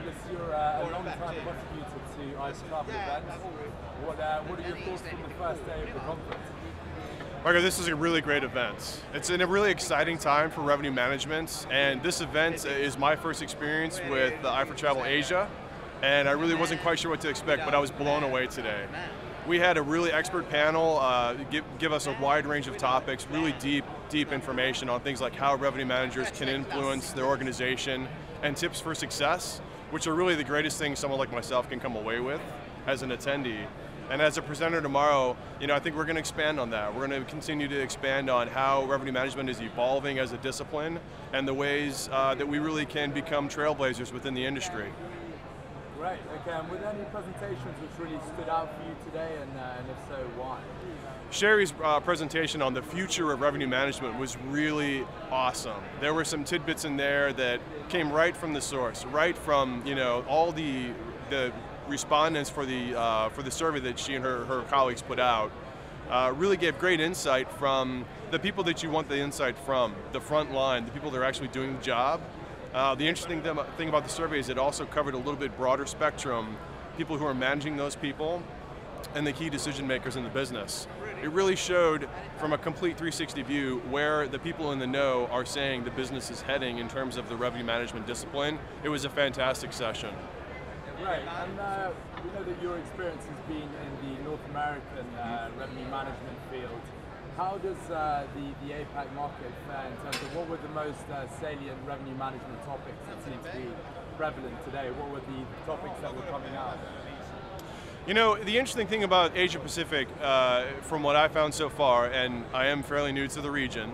Douglas, you're a long-time contributor to EyeforTravel's events. What are your thoughts from the first day of the conference? Marco, this is a really great event. It's in a really exciting time for revenue management, and this event is my first experience with the EyeforTravel Asia, and I really wasn't quite sure what to expect, but I was blown away today. We had a really expert panel give us a wide range of topics, really deep information on things like how revenue managers can influence their organization and tips for success, which are really the greatest things someone like myself can come away with as an attendee. And as a presenter tomorrow, I think we're going to expand on that. We're going to continue to expand on how revenue management is evolving as a discipline and the ways that we really can become trailblazers within the industry. Great, okay, and were there any presentations which really stood out for you today, and if so, why? Sherry's presentation on the future of revenue management was really awesome. There were some tidbits in there that came right from the source, right from all the respondents for the survey that she and her colleagues put out. Really gave great insight from the people that you want the insight from, the front line, the people that are actually doing the job. The interesting thing about the survey is it also covered a little bit broader spectrum, people who are managing those people and the key decision makers in the business. It really showed from a complete 360 view where the people in the know are saying the business is heading in terms of the revenue management discipline. It was a fantastic session. Right, and we know that your experience has been in the North American revenue management field. How does the APAC market fare in terms of what were the most salient revenue management topics that seem to be prevalent today? What were the topics that were coming out? The interesting thing about Asia Pacific, from what I found so far, and I am fairly new to the region,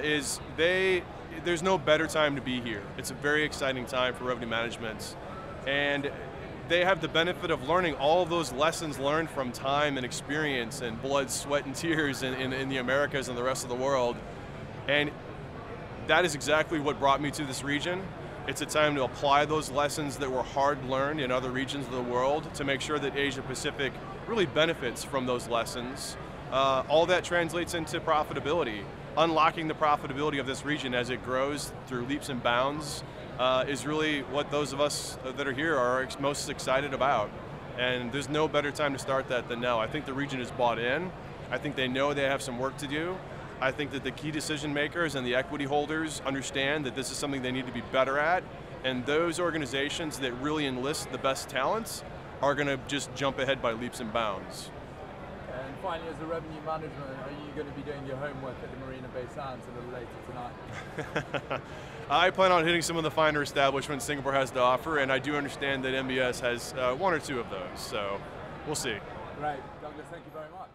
is there's no better time to be here. It's a very exciting time for revenue management. And they have the benefit of learning all of those lessons learned from time and experience and blood, sweat, and tears in the Americas and the rest of the world. And that is exactly what brought me to this region. It's a time to apply those lessons that were hard learned in other regions of the world to make sure that Asia Pacific really benefits from those lessons. All that translates into profitability. Unlocking the profitability of this region as it grows through leaps and bounds is really what those of us that are here are most excited about. And there's no better time to start that than now. I think the region is bought in. I think they know they have some work to do. I think that the key decision makers and the equity holders understand that this is something they need to be better at. And those organizations that really enlist the best talents are going to just jump ahead by leaps and bounds. And finally, as a revenue management, are you going to be doing your homework at the Marina Bay Sands a little later tonight? I plan on hitting some of the finer establishments Singapore has to offer, and I do understand that MBS has one or two of those, so we'll see. Great. Douglas, thank you very much.